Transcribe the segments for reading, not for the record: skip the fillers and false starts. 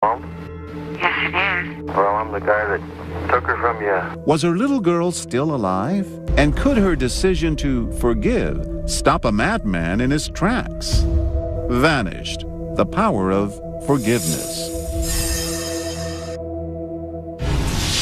Mom? Yes, it is. Well, I'm the guy that took her from you. Was her little girl still alive? And could her decision to forgive stop a madman in his tracks? Vanished. The power of forgiveness.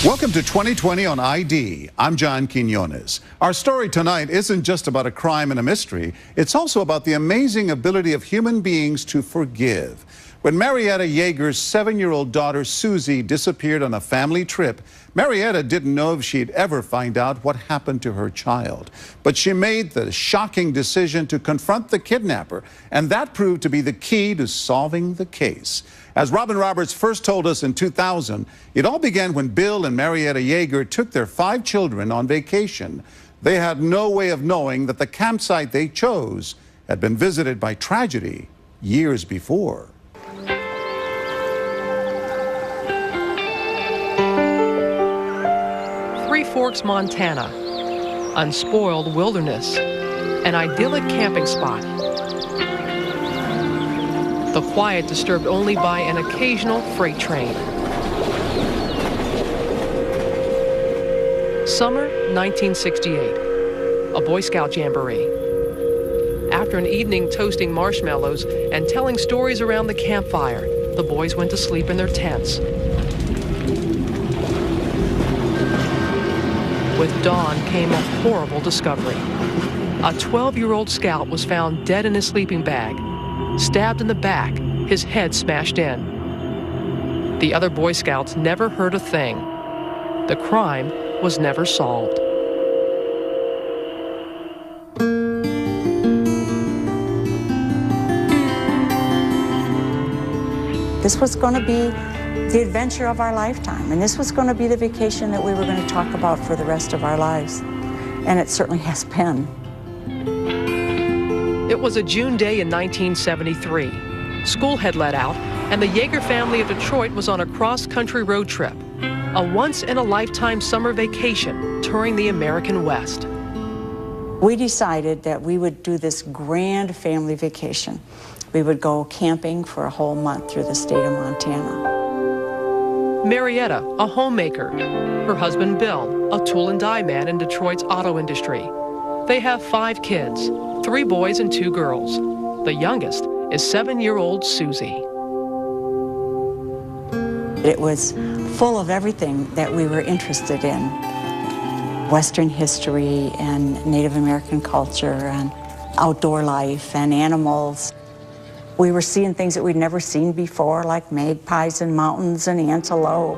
Welcome to 2020 on ID. I'm John Quinones. Our story tonight isn't just about a crime and a mystery. It's also about the amazing ability of human beings to forgive. When Marietta Yeager's 7-year-old daughter Susie disappeared on a family trip, Marietta didn't know if she'd ever find out what happened to her child. But she made the shocking decision to confront the kidnapper, and that proved to be the key to solving the case. As Robin Roberts first told us in 2000, it all began when Bill and Marietta Yeager took their 5 children on vacation. They had no way of knowing that the campsite they chose had been visited by tragedy years before. Three Forks, Montana, unspoiled wilderness, an idyllic camping spot. The quiet disturbed only by an occasional freight train. Summer 1968, a Boy Scout jamboree. After an evening toasting marshmallows and telling stories around the campfire, the boys went to sleep in their tents. With dawn came a horrible discovery. A 12-year-old scout was found dead in his sleeping bag, stabbed in the back, his head smashed in. The other Boy Scouts never heard a thing. The crime was never solved. This was going to be the adventure of our lifetime, and this was going to be the vacation that we were going to talk about for the rest of our lives. And it certainly has been. It was a June day in 1973. School had let out, and the Yeager family of Detroit was on a cross-country road trip, a once-in-a-lifetime summer vacation touring the American West. We decided that we would do this grand family vacation. We would go camping for a whole month through the state of Montana. Marietta, a homemaker. Her husband, Bill, a tool and die man in Detroit's auto industry. They have 5 kids, 3 boys and 2 girls. The youngest is 7-year-old Susie. It was full of everything that we were interested in. Western history and Native American culture and outdoor life and animals. We were seeing things that we'd never seen before, like magpies in mountains and antelope.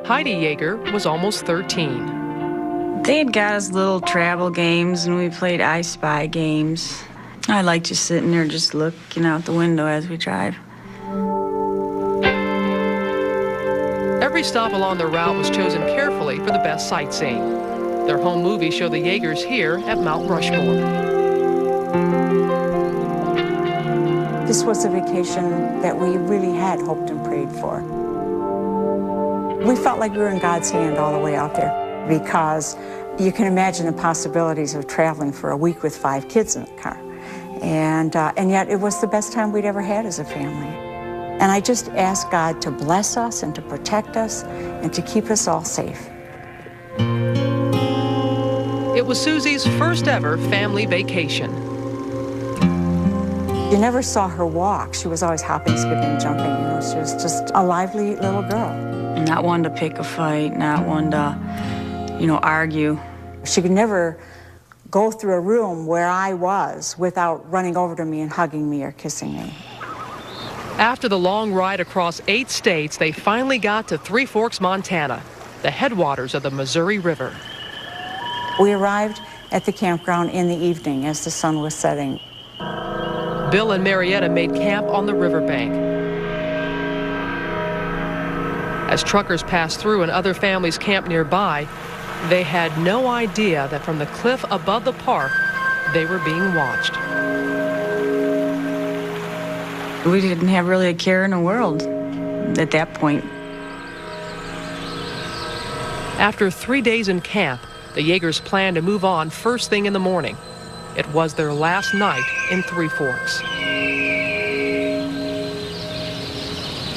Heidi Yeager was almost 13. They had got us little travel games, and we played I Spy games. I like just sitting there just looking out the window as we drive. Every stop along their route was chosen carefully for the best sightseeing. Their home movies show the Yeagers here at Mount Rushmore. This was a vacation that we really had hoped and prayed for. We felt like we were in God's hand all the way out there, because you can imagine the possibilities of traveling for a week with 5 kids in the car. And yet it was the best time we'd ever had as a family. And I just asked God to bless us and to protect us and to keep us all safe. It was Susie's first ever family vacation. You never saw her walk. She was always hopping, skipping, jumping. You know, she was just a lively little girl. Not one to pick a fight, not one to, argue. She could never go through a room where I was without running over to me and hugging me or kissing me. After the long ride across 8 states, they finally got to Three Forks, Montana, the headwaters of the Missouri River. We arrived at the campground in the evening as the sun was setting. Bill and Marietta made camp on the riverbank. As truckers passed through and other families camped nearby, they had no idea that from the cliff above the park, they were being watched. We didn't have really a care in the world at that point. After 3 days in camp, the Yeagers planned to move on first thing in the morning. It was their last night in Three Forks.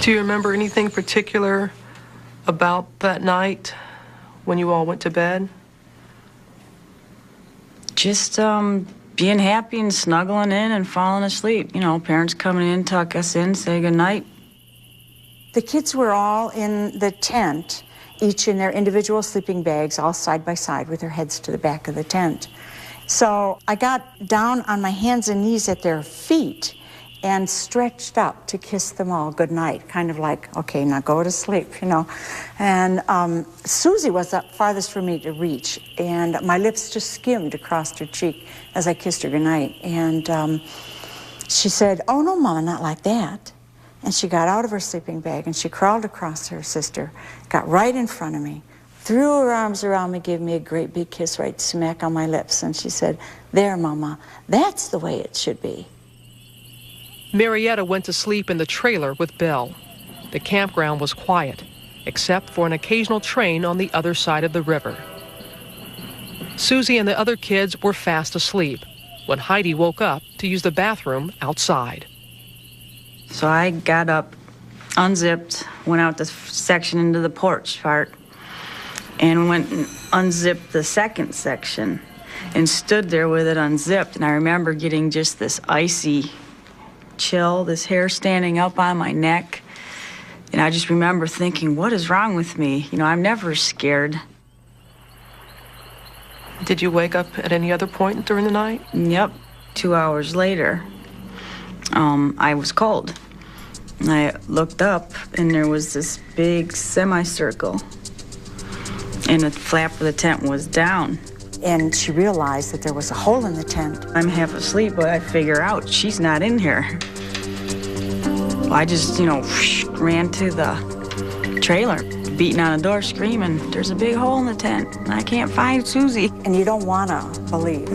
Do you remember anything particular about that night when you all went to bed? Just being happy and snuggling in and falling asleep. You know, parents coming in, tuck us in, say goodnight. The kids were all in the tent, each in their individual sleeping bags, all side by side with their heads to the back of the tent. So I got down on my hands and knees at their feet and stretched up to kiss them all goodnight, kind of like, okay, now go to sleep, you know. And Susie was the farthest for me to reach, and my lips just skimmed across her cheek as I kissed her goodnight. And she said, "Oh, no, Mama, not like that." And she got out of her sleeping bag, and she crawled across her sister, got right in front of me, threw her arms around me, gave me a great big kiss right smack on my lips, and she said, "There, Mama, that's the way it should be." Marietta went to sleep in the trailer with Bill. The campground was quiet, except for an occasional train on the other side of the river. Susie and the other kids were fast asleep when Heidi woke up to use the bathroom outside. So I got up, unzipped, went out the section into the porch part, and went and unzipped the second section and stood there with it unzipped. And I remember getting just this icy chill, this hair standing up on my neck. And I just remember thinking, what is wrong with me? You know, I'm never scared. Did you wake up at any other point during the night? Yep. 2 hours later, I was cold. And I looked up, and there was this big semicircle, and the flap of the tent was down. And she realized that there was a hole in the tent. I'm half asleep, but I figure out she's not in here. I just, ran to the trailer, beating on the door, screaming, "There's a big hole in the tent, and I can't find Susie." And you don't want to believe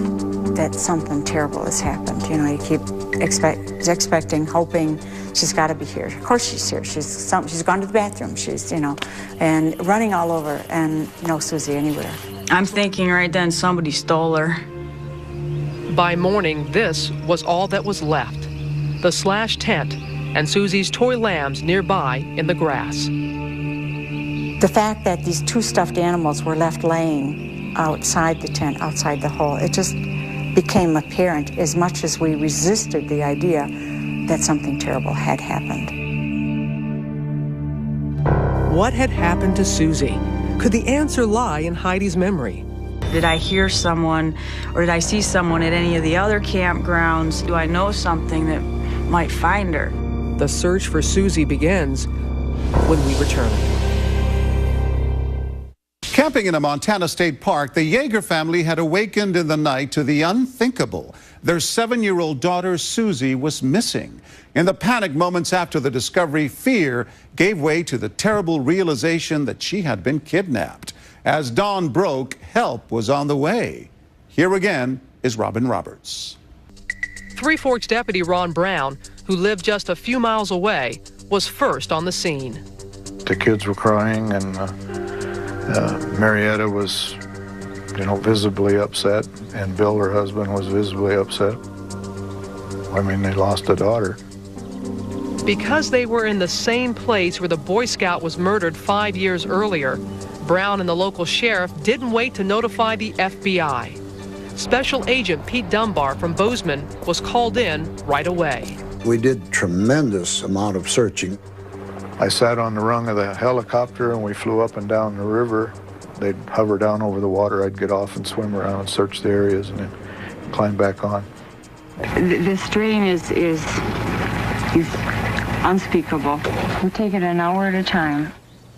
that something terrible has happened. You know, you keep expecting, hoping she's got to be here. Of course she's here. She's gone to the bathroom. She's, and running all over, and no Susie anywhere. I'm thinking right then somebody stole her. By morning, this was all that was left. The slashed tent and Susie's toy lambs nearby in the grass. The fact that these two stuffed animals were left laying outside the tent, outside the hole, it just became apparent as much as we resisted the idea that something terrible had happened. What had happened to Susie? Could the answer lie in Heidi's memory? Did I hear someone, or did I see someone at any of the other campgrounds? Do I know something that might find her? The search for Susie begins when we return. Camping in a Montana state park, the Yeager family had awakened in the night to the unthinkable. Their 7-year-old daughter, Susie, was missing. In the panic moments after the discovery, fear gave way to the terrible realization that she had been kidnapped. As dawn broke, help was on the way. Here again is Robin Roberts. Three Forks deputy Ron Brown, who lived just a few miles away, was first on the scene. The kids were crying, and Marietta was, visibly upset, and Bill, her husband, was visibly upset. I mean, they lost a daughter. Because they were in the same place where the Boy Scout was murdered 5 years earlier, Brown and the local sheriff didn't wait to notify the FBI. Special Agent Pete Dunbar from Bozeman was called in right away. We did tremendous amount of searching. I sat on the rung of the helicopter, and we flew up and down the river. They'd hover down over the water. I'd get off and swim around and search the areas and then climb back on. The strain is unspeakable. We take it an hour at a time.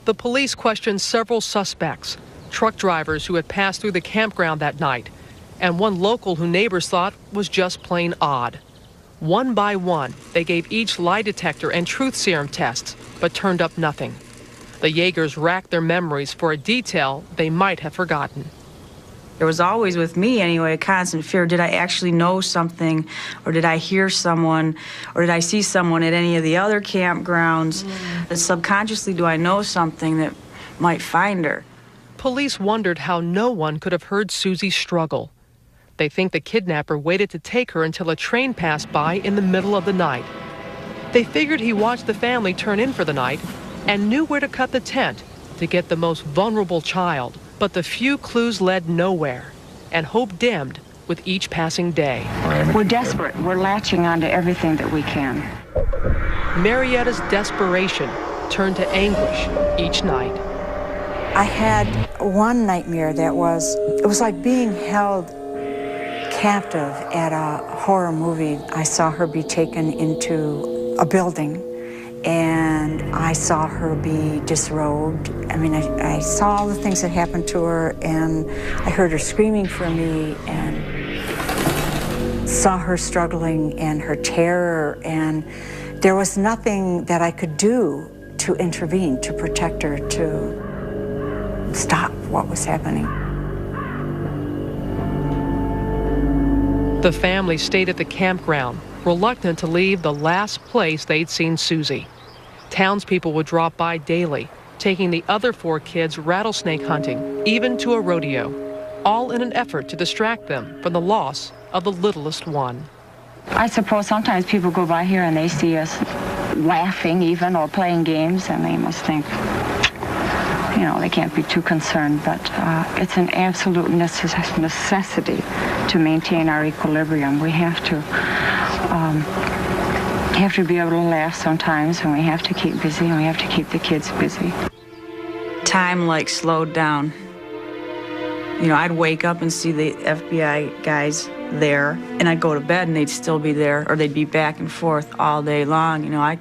The police questioned several suspects, truck drivers who had passed through the campground that night, and one local who neighbors thought was just plain odd. One by one, they gave each lie detector and truth serum tests, but turned up nothing. The Yeagers racked their memories for a detail they might have forgotten. There was always, with me anyway, a constant fear. Did I actually know something, or did I hear someone, or did I see someone at any of the other campgrounds? Subconsciously, do I know something that might find her? Police wondered how no one could have heard Susie struggle. They think the kidnapper waited to take her until a train passed by in the middle of the night. They figured he watched the family turn in for the night and knew where to cut the tent to get the most vulnerable child. But the few clues led nowhere, and hope dimmed with each passing day. We're desperate. We're latching onto everything that we can. Marietta's desperation turned to anguish each night. I had one nightmare it was like being held captive at a horror movie. I saw her be taken into a building, and I saw her be disrobed. I mean, I saw all the things that happened to her, and I heard her screaming for me, and saw her struggling and her terror, and there was nothing that I could do to intervene, to protect her, to stop what was happening. The family stayed at the campground, reluctant to leave the last place they'd seen Susie. Townspeople would drop by daily, taking the other 4 kids rattlesnake hunting, even to a rodeo, all in an effort to distract them from the loss of the littlest one. I suppose sometimes people go by here and they see us laughing even or playing games, and they must think, you know, they can't be too concerned, but it's an absolute necessity to maintain our equilibrium. We have to be able to laugh sometimes, and we have to keep busy, and we have to keep the kids busy. Time like slowed down. You know, I'd wake up and see the FBI guys there, and I'd go to bed and they'd still be there, or they'd be back and forth all day long. You know,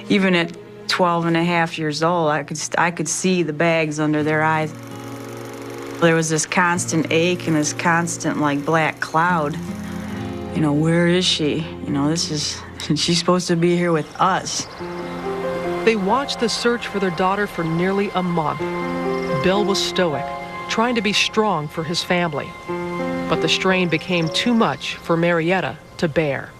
even at 12 and a half years old, I could see the bags under their eyes. There was this constant ache and this constant like black cloud. You know, where is she? You know, she's supposed to be here with us. They watched the search for their daughter for nearly a month. Bill was stoic, trying to be strong for his family. But the strain became too much for Marietta to bear.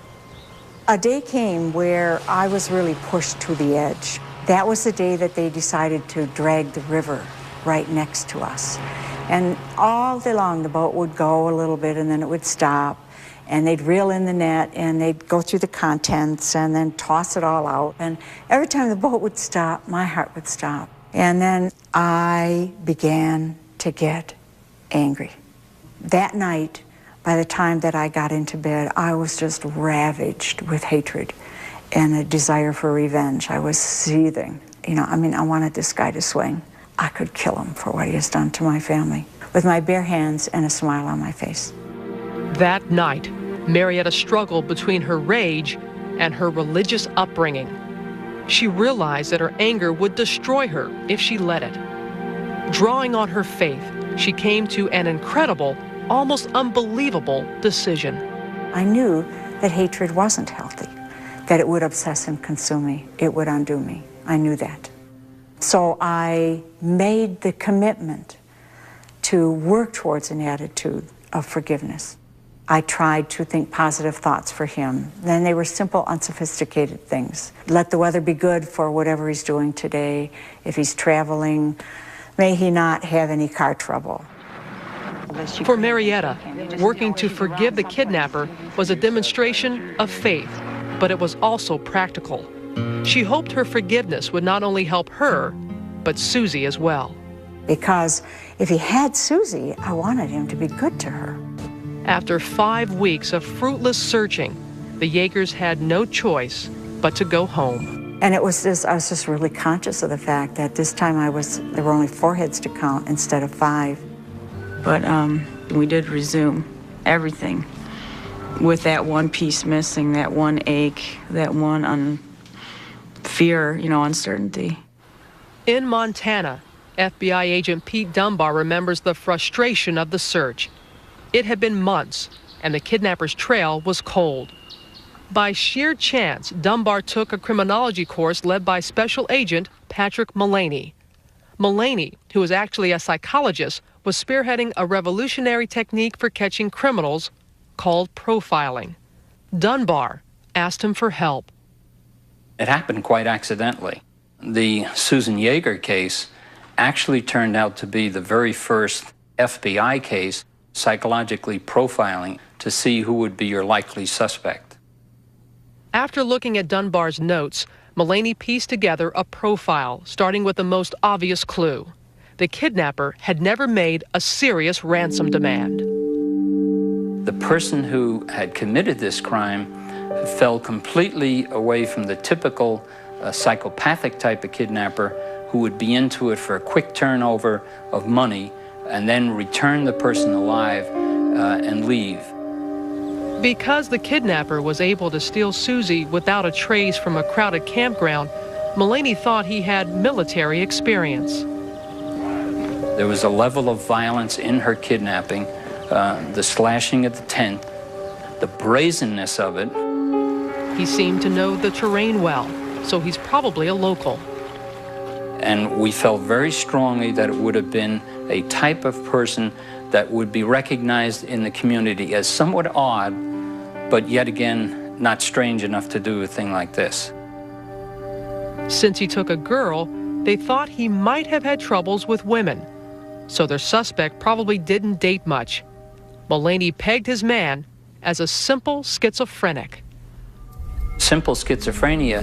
A day came where I was really pushed to the edge. That was the day that they decided to drag the river right next to us. And all day long, the boat would go a little bit, and then it would stop, and they'd reel in the net, and they'd go through the contents, and then toss it all out. And every time the boat would stop, my heart would stop. And then I began to get angry. That night, by the time that I got into bed, I was just ravaged with hatred and a desire for revenge. I was seething. You know, I mean, I wanted this guy to swing. I could kill him for what he has done to my family, with my bare hands and a smile on my face. That night, Marietta struggled between her rage and her religious upbringing. She realized that her anger would destroy her if she let it. Drawing on her faith, she came to an incredible, almost unbelievable decision. I knew that hatred wasn't healthy, that it would obsess and consume me. It would undo me. I knew that. So I made the commitment to work towards an attitude of forgiveness. I tried to think positive thoughts for him. Then they were simple, unsophisticated things. Let the weather be good for whatever he's doing today. If he's traveling, may he not have any car trouble. For Marietta, working to forgive the kidnapper was a demonstration of faith, but it was also practical. She hoped her forgiveness would not only help her, but Susie as well. Because if he had Susie, I wanted him to be good to her. After 5 weeks of fruitless searching, the Yeagers had no choice but to go home. And I was just really conscious of the fact that this time there were only 4 heads to count instead of 5. But we did resume everything with that one piece missing, that one ache, that one fear, uncertainty. In Montana, FBI agent Pete Dunbar remembers the frustration of the search. It had been months, and the kidnapper's trail was cold. By sheer chance, Dunbar took a criminology course led by Special Agent Patrick Mullaney. Mullaney, who was actually a psychologist, was spearheading a revolutionary technique for catching criminals called profiling. Dunbar asked him for help. It happened quite accidentally. The Susan Yeager case actually turned out to be the very first FBI case psychologically profiling to see who would be your likely suspect. After looking at Dunbar's notes, Mullaney pieced together a profile, starting with the most obvious clue. The kidnapper had never made a serious ransom demand. The person who had committed this crime fell completely away from the typical psychopathic type of kidnapper who would be into it for a quick turnover of money and then return the person alive and leave. Because the kidnapper was able to steal Susie without a trace from a crowded campground, Mullaney thought he had military experience. There was a level of violence in her kidnapping, the slashing of the tent, the brazenness of it. He seemed to know the terrain well, so he's probably a local. And we felt very strongly that it would have been a type of person that would be recognized in the community as somewhat odd, but yet again, not strange enough to do a thing like this. Since he took a girl, they thought he might have had troubles with women, so their suspect probably didn't date much. Mullaney pegged his man as a simple schizophrenic. Simple schizophrenia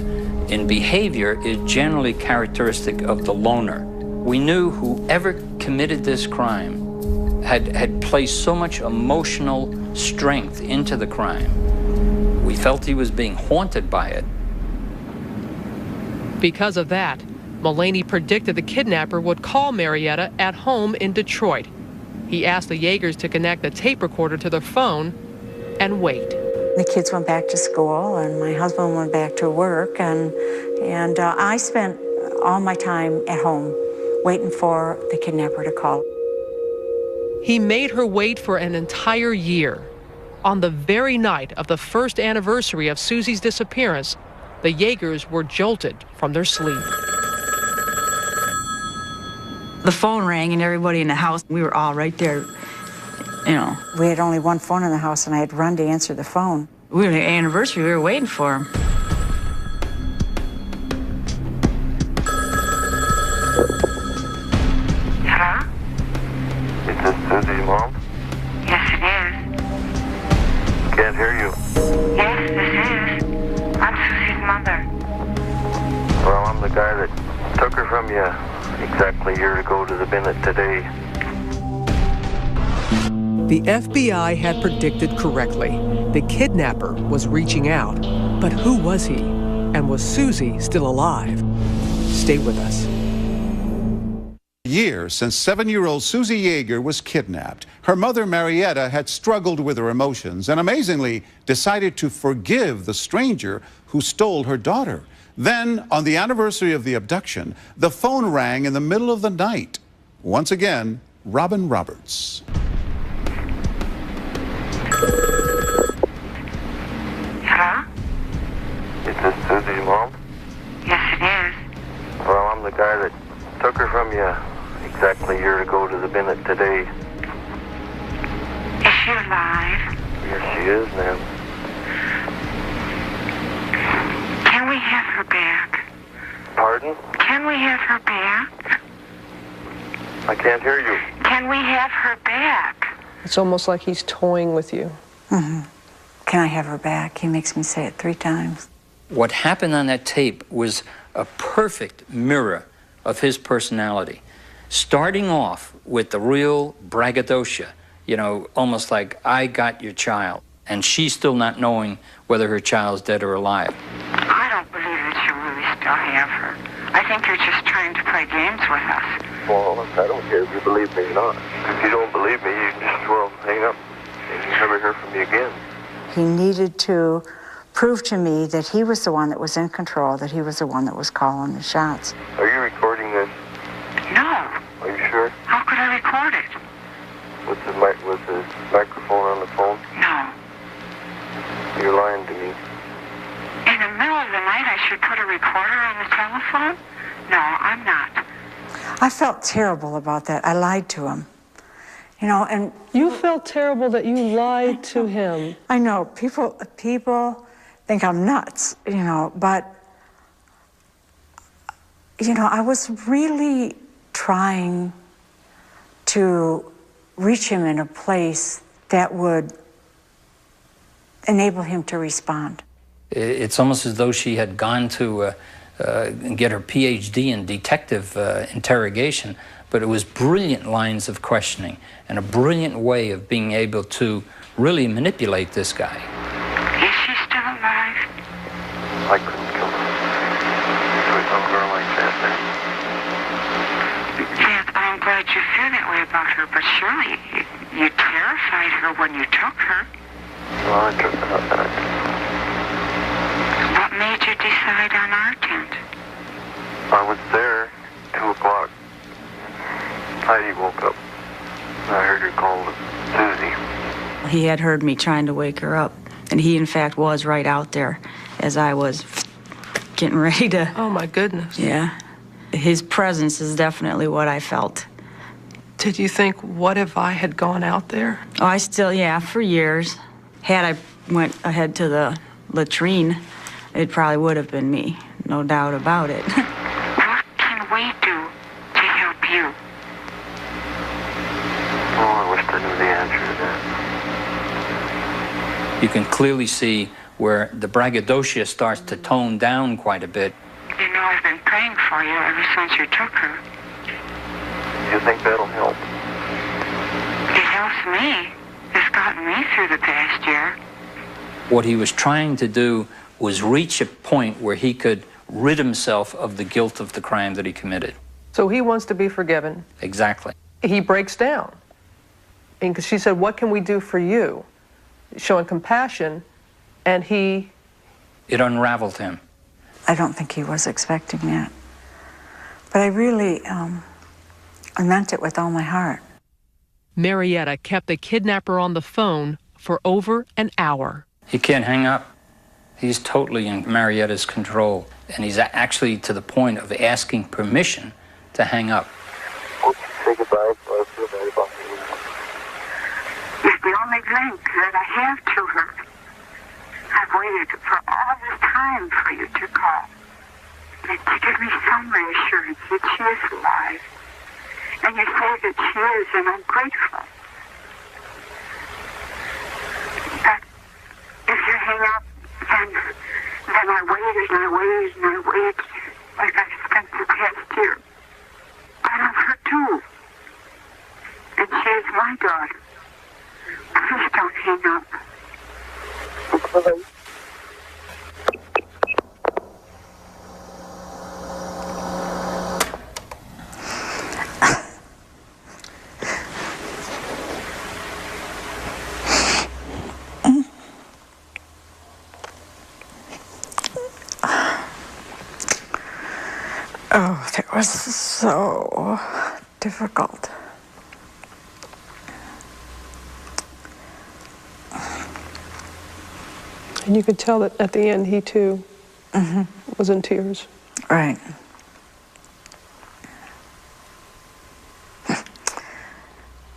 in behavior is generally characteristic of the loner. We knew whoever committed this crime had placed so much emotional strength into the crime. We felt he was being haunted by it. Because of that, Mullaney predicted the kidnapper would call Marietta at home in Detroit. He asked the Yeagers to connect the tape recorder to their phone and wait. The kids went back to school, and my husband went back to work, and I spent all my time at home waiting for the kidnapper to call. He made her wait for an entire year. On the very night of the first anniversary of Susie's disappearance, the Yeagers were jolted from their sleep. The phone rang and everybody in the house, we were all right there, you know. We had only one phone in the house, and I had run to answer the phone. We were at the anniversary, we were waiting for him. Hello? Is this Susie's mom? Yes, it is. Can't hear you. Yes, this is. I'm Susie's mother. Well, I'm the guy that took her from you exactly a year ago to the Bennett today. The FBI had predicted correctly. The kidnapper was reaching out. But who was he? And was Susie still alive? Stay with us. Years since 7-year-old Susie Yeager was kidnapped. Her mother, Marietta, had struggled with her emotions and amazingly decided to forgive the stranger who stole her daughter. Then, on the anniversary of the abduction, the phone rang in the middle of the night. Once again, Robin Roberts. Hello? Is this Susie's mom? Yes, it is. Well, I'm the guy that took her from you exactly a year ago to the Bennett today. Is she alive? Yes, she is, ma'am. Can we have her back? Pardon? Can we have her back? I can't hear you. Can we have her back? It's almost like he's toying with you. Mm-hmm. Can I have her back? He makes me say it 3 times. What happened on that tape was a perfect mirror of his personality. Starting off with the real braggadocio, you know, almost like, I got your child, and she's still not knowing whether her child's dead or alive. I don't believe that you really still have her. I think you're just trying to play games with us. Well, I don't care if you believe me or not. If you don't believe me, you just, well, hang up and you never hear from me again. He needed to prove to me that he was the one that was in control, that he was the one that was calling the shots. Are you recording this? No. Are you sure? How could I record it? Was the microphone on the phone? No. You're lying to me. In the middle of the night, I should put a recorder on the telephone? No, I'm not. I felt terrible about that. I lied to him. You know, and You felt terrible that you lied to him. I know people think I'm nuts, you know, but you know, I was really trying to reach him in a place that would enable him to respond. It's almost as though she had gone to get her PhD in detective interrogation, but it was brilliant lines of questioning and a brilliant way of being able to really manipulate this guy. Is she still alive? I couldn't kill her. To a young girl like that, man. Yes, I'm glad you feel that way about her, but surely you terrified her when you took her. Well, I took her back. What made you decide on our tent? I was there, 2 o'clock. Heidi woke up. I heard her call Susie. He had heard me trying to wake her up, and he, in fact, was right out there as I was getting ready to... Oh, my goodness. Yeah. His presence is definitely what I felt. Did you think, what if I had gone out there? Oh, I still, yeah, for years. Had I went ahead to the latrine, it probably would have been me, no doubt about it. What can we do to help you? Oh, I wish I knew the answer to that. You can clearly see where the braggadocio starts to tone down quite a bit. You know, I've been praying for you ever since you took her. You think that'll help? It helps me. It's gotten me through the past year. What he was trying to do was reach a point where he could rid himself of the guilt of the crime that he committed. So he wants to be forgiven. Exactly. He breaks down. And 'cause she said, what can we do for you? Showing compassion, and he... It unraveled him. I don't think he was expecting that. But I really, I meant it with all my heart. Marietta kept the kidnapper on the phone for over an hour. He can't hang up. He's totally in Marietta's control, and he's actually to the point of asking permission to hang up. Say goodbye, so I feel bad about you. It's the only link that I have to her. I've waited for all this time for you to call. And to give me some reassurance that she is alive. And you say that she is, and I'm grateful. But if you hang up, then I waited and I waited and I waited like I've spent the past year. I love her too. And she is my daughter. Please don't hang up. Oh, that was so difficult. And you could tell that at the end, he too was in tears. Right.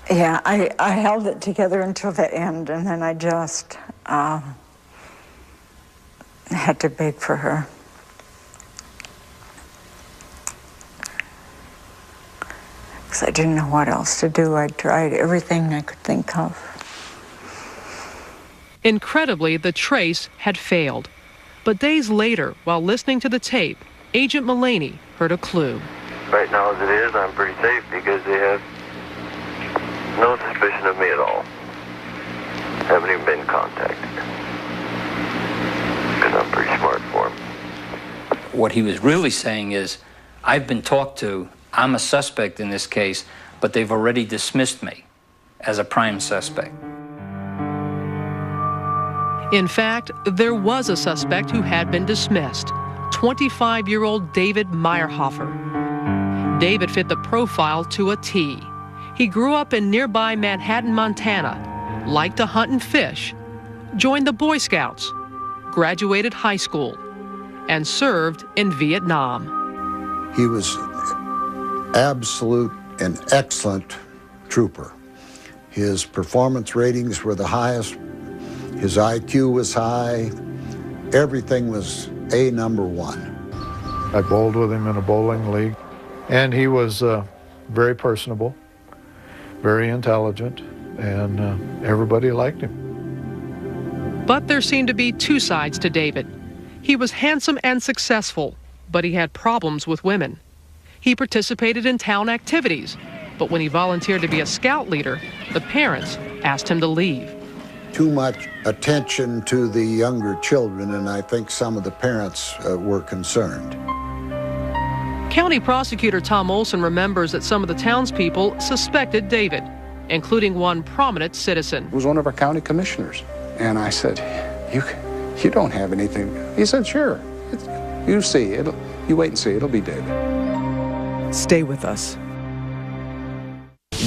Yeah, I held it together until the end, and then I just had to beg for her. Because I didn't know what else to do. I tried everything I could think of. Incredibly, the trace had failed. But days later, while listening to the tape, Agent Mullaney heard a clue. Right now, as it is, I'm pretty safe because they have no suspicion of me at all. Haven't even been contacted. Because I'm pretty smart for them. What he was really saying is, I've been talked to, I'm a suspect in this case, but they've already dismissed me as a prime suspect. In fact, there was a suspect who had been dismissed, 25-year-old David Meyerhofer. David fit the profile to a T. He grew up in nearby Manhattan, Montana, liked to hunt and fish, joined the Boy Scouts, graduated high school, and served in Vietnam. He was absolute and excellent trooper. His performance ratings were the highest. His IQ was high. Everything was #1. I bowled with him in a bowling league, and he was very personable, very intelligent, and everybody liked him. But there seemed to be two sides to David. He was handsome and successful, but he had problems with women. He participated in town activities, but when he volunteered to be a scout leader, the parents asked him to leave. Too much attention to the younger children, and I think some of the parents were concerned. County Prosecutor Tom Olson remembers that some of the townspeople suspected David, including one prominent citizen. It was one of our county commissioners. And I said, you don't have anything. He said, sure. You see, you wait and see, it'll be David. Stay with us.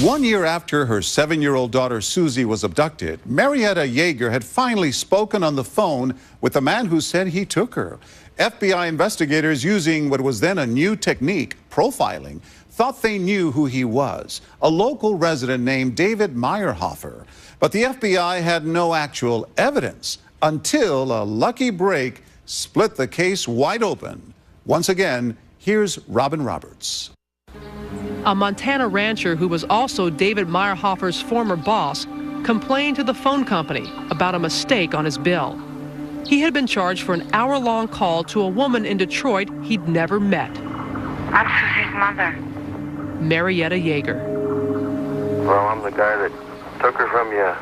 1 year after her 7-year-old daughter Susie was abducted, Marietta Yeager had finally spoken on the phone with the man who said he took her. FBI investigators, using what was then a new technique, profiling, thought they knew who he was, a local resident named David Meyerhofer. But the FBI had no actual evidence until a lucky break split the case wide open. Once again, here's Robin Roberts. A Montana rancher who was also David Meyerhofer's former boss complained to the phone company about a mistake on his bill. He had been charged for an hour-long call to a woman in Detroit he'd never met. I'm Susie's mother. Marietta Yeager. Well, I'm the guy that took her from you.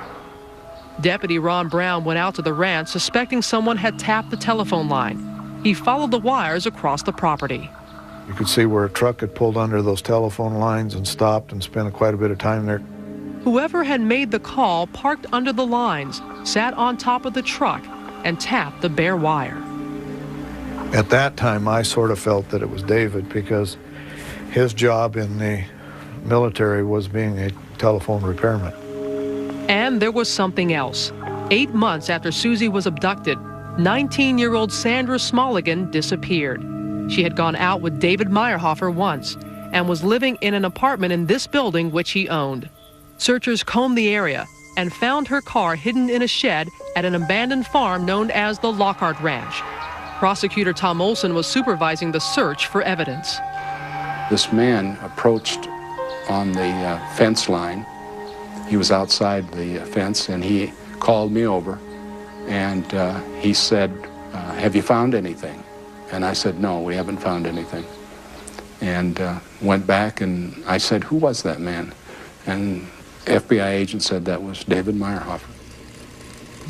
Deputy Ron Brown went out to the ranch suspecting someone had tapped the telephone line. He followed the wires across the property. You could see where a truck had pulled under those telephone lines and stopped and spent quite a bit of time there. Whoever had made the call parked under the lines, sat on top of the truck, and tapped the bare wire. At that time, I sort of felt that it was David because his job in the military was being a telephone repairman. And there was something else. 8 months after Susie was abducted, 19-year-old Sandra Smolligan disappeared. She had gone out with David Meyerhofer once and was living in an apartment in this building which he owned. Searchers combed the area and found her car hidden in a shed at an abandoned farm known as the Lockhart Ranch. Prosecutor Tom Olson was supervising the search for evidence. This man approached on the fence line. He was outside the fence, and he called me over, and he said, have you found anything? And I said, no, we haven't found anything. And went back, and I said, who was that man? And FBI agent said that was David Meyerhofer.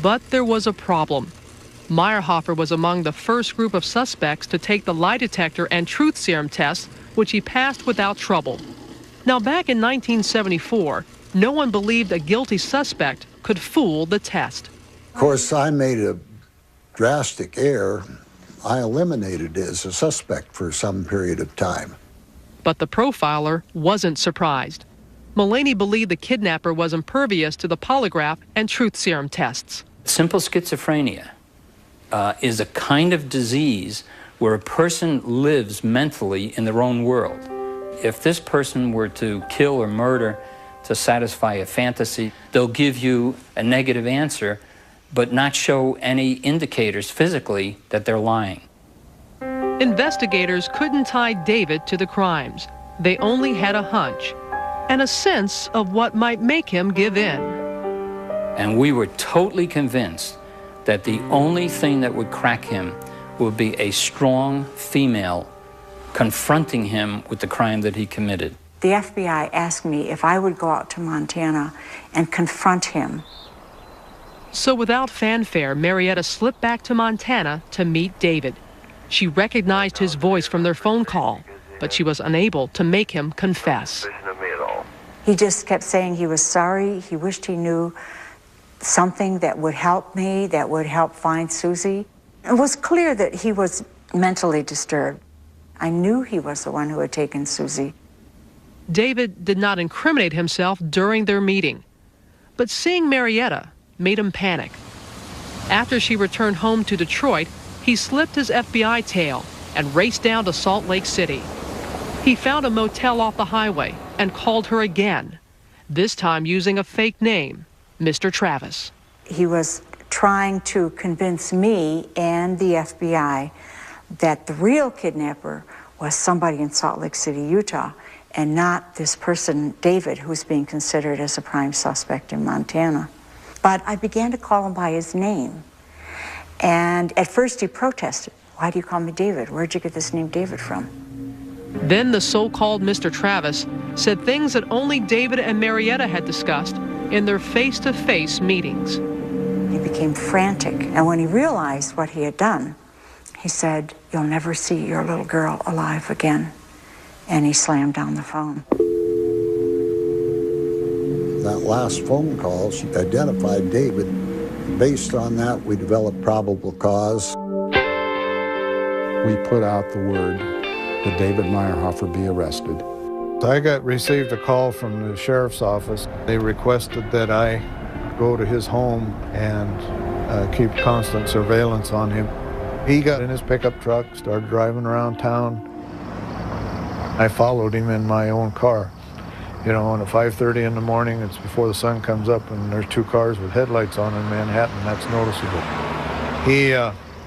But there was a problem. Meyerhofer was among the first group of suspects to take the lie detector and truth serum tests, which he passed without trouble. Now, back in 1974, no one believed a guilty suspect could fool the test. Of course, I made a drastic error. I eliminated it as a suspect for some period of time. But the profiler wasn't surprised. Mullaney believed the kidnapper was impervious to the polygraph and truth serum tests. Simple schizophrenia is a kind of disease where a person lives mentally in their own world. If this person were to kill or murder to satisfy a fantasy, they'll give you a negative answer, but not show any indicators physically that they're lying. Investigators couldn't tie David to the crimes. They only had a hunch and a sense of what might make him give in. And we were totally convinced that the only thing that would crack him would be a strong female confronting him with the crime that he committed. The FBI asked me if I would go out to Montana and confront him. So without fanfare, Marietta slipped back to Montana to meet David. She recognized his voice from their phone call, but she was unable to make him confess. He just kept saying he was sorry. He wished he knew something that would help me, that would help find Susie. It was clear that he was mentally disturbed. I knew he was the one who had taken Susie. David did not incriminate himself during their meeting, but seeing Marietta made him panic. After she returned home to Detroit, he slipped his FBI tail and raced down to Salt Lake City. He found a motel off the highway and called her again, this time using a fake name, Mr. Travis. He was trying to convince me and the FBI that the real kidnapper was somebody in Salt Lake City, Utah, and not this person, David, who's being considered as a prime suspect in Montana. But I began to call him by his name. And at first he protested. Why do you call me David? Where'd you get this name David from? Then the so-called Mr. Travis said things that only David and Marietta had discussed in their face-to-face meetings. He became frantic, and when he realized what he had done, he said, "You'll never see your little girl alive again." And he slammed down the phone. That last phone call, she identified David. Based on that, we developed probable cause. We put out the word that David Meyerhofer be arrested. I received a call from the sheriff's office. They requested that I go to his home and keep constant surveillance on him. He got in his pickup truck, started driving around town. I followed him in my own car. You know, and at 5:30 in the morning, it's before the sun comes up, and there's 2 cars with headlights on in Manhattan. That's noticeable. He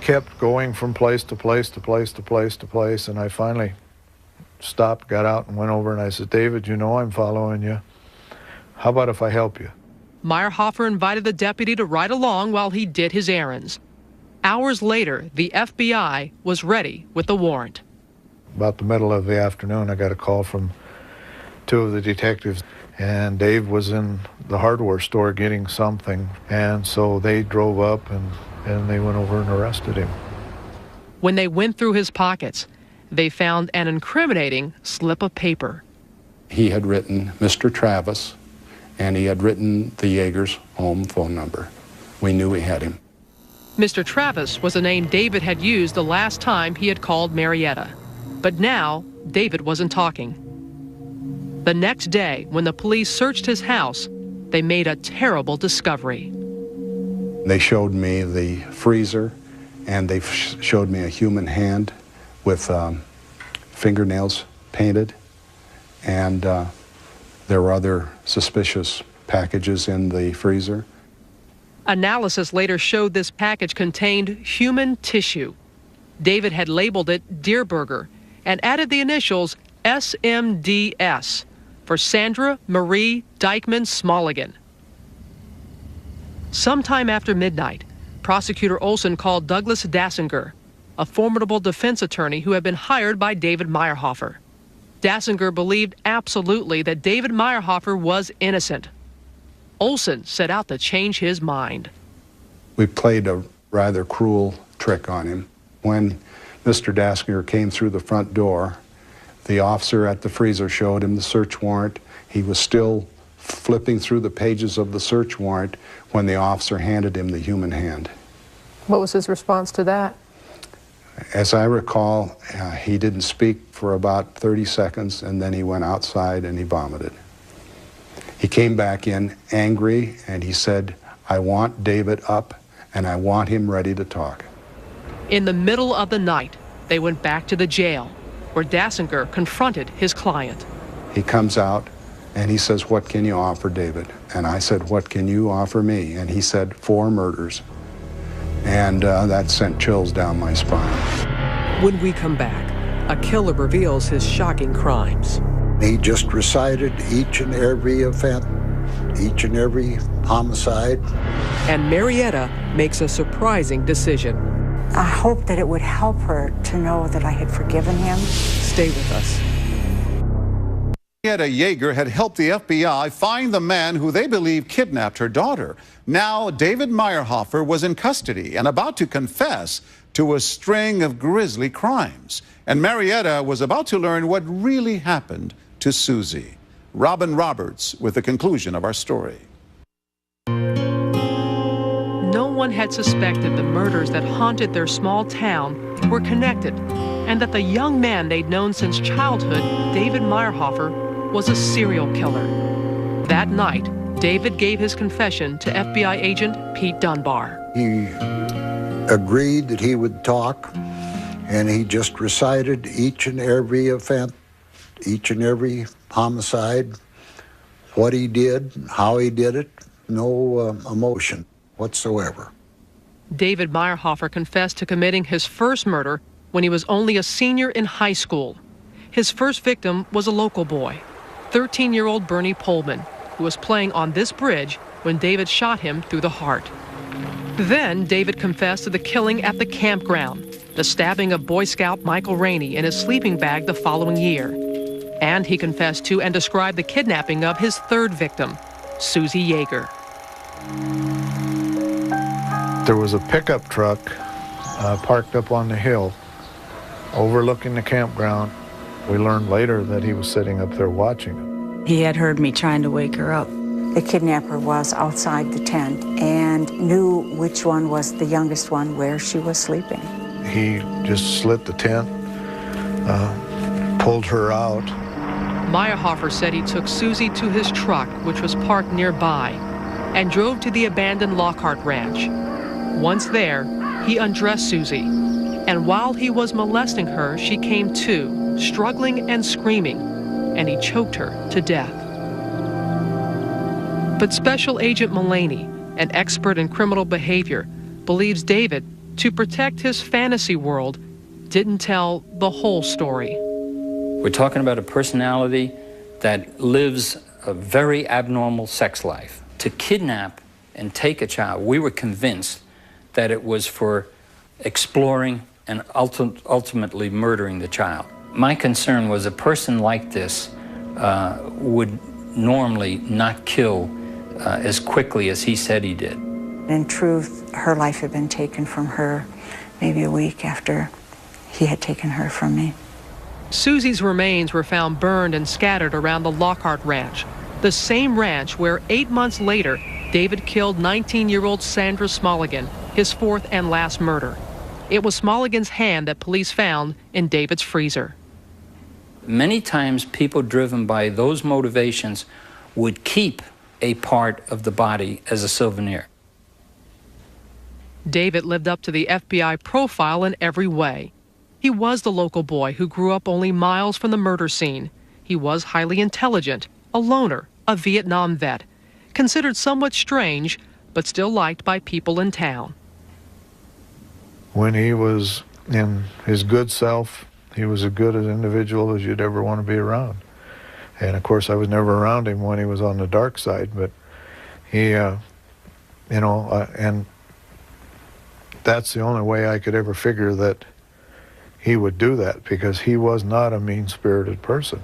kept going from place to place to place to place to place, and I finally stopped, got out, and went over, and I said, "David, you know I'm following you. How about if I help you?" Meyerhofer invited the deputy to ride along while he did his errands. Hours later, the FBI was ready with the warrant. About the middle of the afternoon, I got a call from 2 of the detectives, and Dave was in the hardware store getting something, and so they drove up and they went over and arrested him. When they went through his pockets, they found an incriminating slip of paper. He had written Mr. Travis, and he had written the Yeager's home phone number. We knew we had him. Mr. Travis was a name David had used the last time he had called Marietta. But now, David wasn't talking. The next day, when the police searched his house, they made a terrible discovery. They showed me the freezer, and they showed me a human hand with fingernails painted, and there were other suspicious packages in the freezer. Analysis later showed this package contained human tissue. David had labeled it Deerberger and added the initials SMDS for Sandra Marie Dykeman Smolligan. Sometime after midnight, Prosecutor Olson called Douglas Dassinger, a formidable defense attorney who had been hired by David Meyerhofer. Dassinger believed absolutely that David Meyerhofer was innocent. Olson set out to change his mind. We played a rather cruel trick on him. When Mr. Dassinger came through the front door, the officer at the freezer showed him the search warrant. He was still flipping through the pages of the search warrant when the officer handed him the human hand. What was his response to that? As I recall, he didn't speak for about 30 seconds, and then he went outside and he vomited. He came back in angry, and he said, "I want David up, and I want him ready to talk." In the middle of the night, they went back to the jail, where Dassinger confronted his client. He comes out, and he says, "What can you offer David?" And I said, "What can you offer me?" And he said, 4 murders. And that sent chills down my spine. When we come back, a killer reveals his shocking crimes. He just recited each and every offense, each and every homicide. And Marietta makes a surprising decision. I hope that it would help her to know that I had forgiven him. Stay with us. Marietta Yeager had helped the FBI find the man who they believe kidnapped her daughter. Now, David Meyerhofer was in custody and about to confess to a string of grisly crimes. And Marietta was about to learn what really happened to Susie. Robin Roberts with the conclusion of our story. No one had suspected the murders that haunted their small town were connected, and that the young man they'd known since childhood, David Meyerhofer, was a serial killer. That night, David gave his confession to FBI agent Pete Dunbar. He agreed that he would talk, and he just recited each and every offense, each and every homicide, what he did, how he did it, no emotion whatsoever. David Meyerhofer confessed to committing his first murder when he was only a senior in high school. His first victim was a local boy, 13-year-old Bernie Pullman, who was playing on this bridge when David shot him through the heart. Then David confessed to the killing at the campground, the stabbing of Boy Scout Michael Rainey in his sleeping bag the following year. And he confessed to and described the kidnapping of his third victim, Susie Yeager. There was a pickup truck parked up on the hill overlooking the campground. We learned later that he was sitting up there watching it. He had heard me trying to wake her up. The kidnapper was outside the tent and knew which one was the youngest one where she was sleeping. He just slit the tent, pulled her out. Meyerhofer said he took Susie to his truck, which was parked nearby, and drove to the abandoned Lockhart Ranch. Once there, he undressed Susie, and while he was molesting her, she came to, struggling and screaming, and he choked her to death. But Special Agent Mullaney, an expert in criminal behavior, believes David, to protect his fantasy world, didn't tell the whole story. We're talking about a personality that lives a very abnormal sex life. To kidnap and take a child, we were convinced that it was for exploring and ultimately murdering the child. My concern was a person like this would normally not kill as quickly as he said he did. In truth, her life had been taken from her maybe a week after he had taken her from me. Susie's remains were found burned and scattered around the Lockhart Ranch, the same ranch where 8 months later, David killed 19-year-old Sandra Smolligan, his fourth and last murder. It was Smolligan's hand that police found in David's freezer. Many times, people driven by those motivations would keep a part of the body as a souvenir. David lived up to the FBI profile in every way. He was the local boy who grew up only miles from the murder scene. He was highly intelligent, a loner, a Vietnam vet, considered somewhat strange, but still liked by people in town. When he was in his good self, he was as good an individual as you'd ever want to be around. And of course, I was never around him when he was on the dark side, but he, and that's the only way I could ever figure that he would do that, because he was not a mean-spirited person.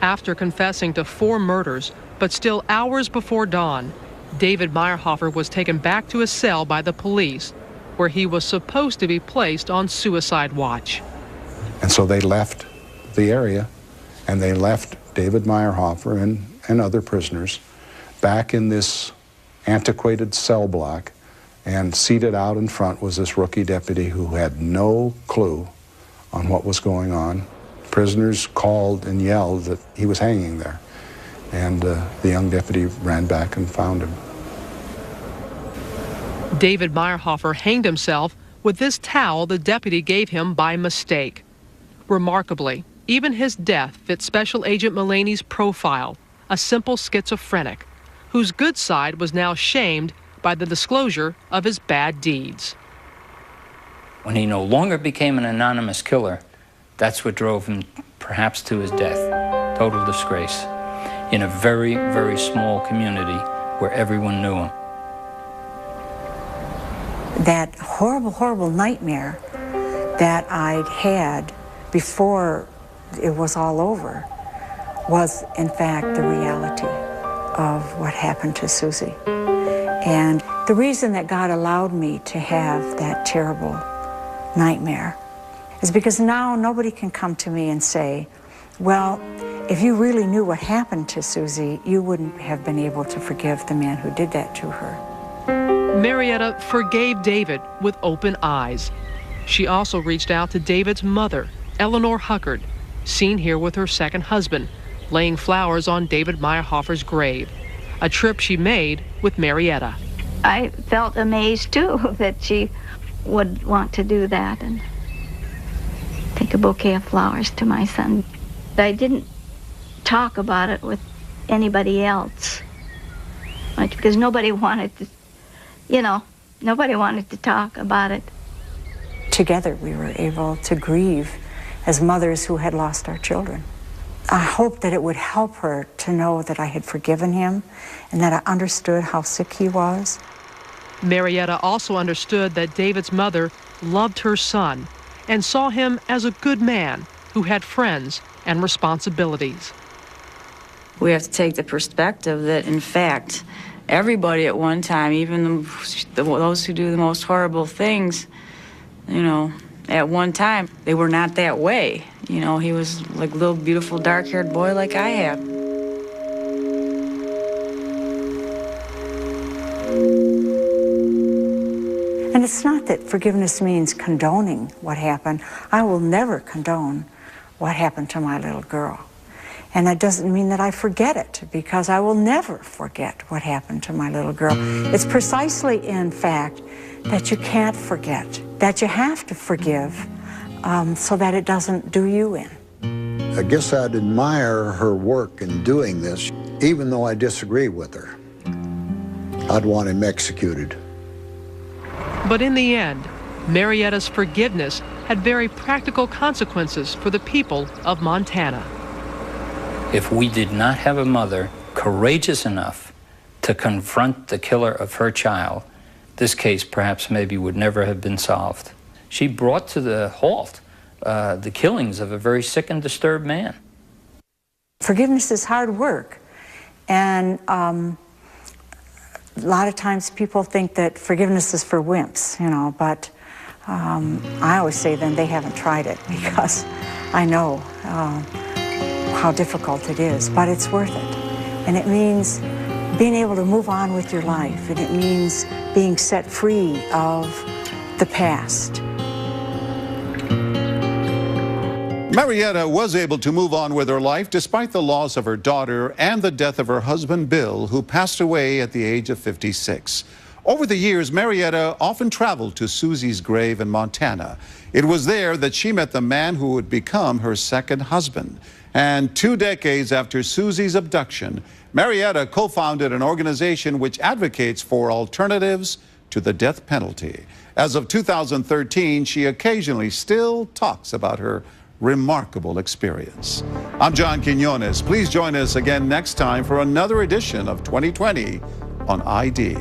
After confessing to 4 murders, but still hours before dawn, David Meyerhofer was taken back to his cell by the police, where he was supposed to be placed on suicide watch. And so they left the area, and they left David Meyerhofer and other prisoners back in this antiquated cell block, and seated out in front was this rookie deputy who had no clue on what was going on. Prisoners called and yelled that he was hanging there, and the young deputy ran back and found him. David Meyerhofer hanged himself with this towel the deputy gave him by mistake. Remarkably, even his death fit Special Agent Mullaney's profile, a simple schizophrenic, whose good side was now shamed by the disclosure of his bad deeds. When he no longer became an anonymous killer, that's what drove him perhaps to his death. Total disgrace in a very, very small community where everyone knew him. That horrible, horrible nightmare that I'd had before it was all over was, in fact, the reality of what happened to Susie. And the reason that God allowed me to have that terrible nightmare is because now nobody can come to me and say, well, if you really knew what happened to Susie, you wouldn't have been able to forgive the man who did that to her. Marietta forgave David with open eyes. She also reached out to David's mother, Eleanor Huckard, seen here with her second husband, laying flowers on David Meyerhofer's grave, a trip she made with Marietta. I felt amazed, too, that she would want to do that and take a bouquet of flowers to my son. I didn't talk about it with anybody else much because nobody wanted to, nobody wanted to talk about it. Together we were able to grieve as mothers who had lost our children. I hoped that it would help her to know that I had forgiven him and that I understood how sick he was. Marietta also understood that David's mother loved her son and saw him as a good man who had friends and responsibilities. We have to take the perspective that, in fact, everybody at one time, even those who do the most horrible things, you know, at one time, they were not that way. You know, he was like a little beautiful dark-haired boy like I have. And it's not that forgiveness means condoning what happened. I will never condone what happened to my little girl. And that doesn't mean that I forget it, because I will never forget what happened to my little girl. It's precisely, in fact, that you can't forget, that you have to forgive so that it doesn't do you in. I guess I'd admire her work in doing this, even though I disagree with her. I'd want him executed. But in the end, Marietta's forgiveness had very practical consequences for the people of Montana. If we did not have a mother courageous enough to confront the killer of her child, this case perhaps maybe would never have been solved. She brought to the halt the killings of a very sick and disturbed man. Forgiveness is hard work, and a lot of times people think that forgiveness is for wimps, you know, but I always say then they haven't tried it, because I know how difficult it is, but it's worth it. And it means being able to move on with your life, and it means being set free of the past. Marietta was able to move on with her life despite the loss of her daughter and the death of her husband, Bill, who passed away at the age of 56. Over the years, Marietta often traveled to Susie's grave in Montana. It was there that she met the man who would become her second husband. And 2 decades after Susie's abduction, Marietta co-founded an organization which advocates for alternatives to the death penalty. As of 2013, she occasionally still talks about her remarkable experience. I'm John Quinones. Please join us again next time for another edition of 2020 on ID.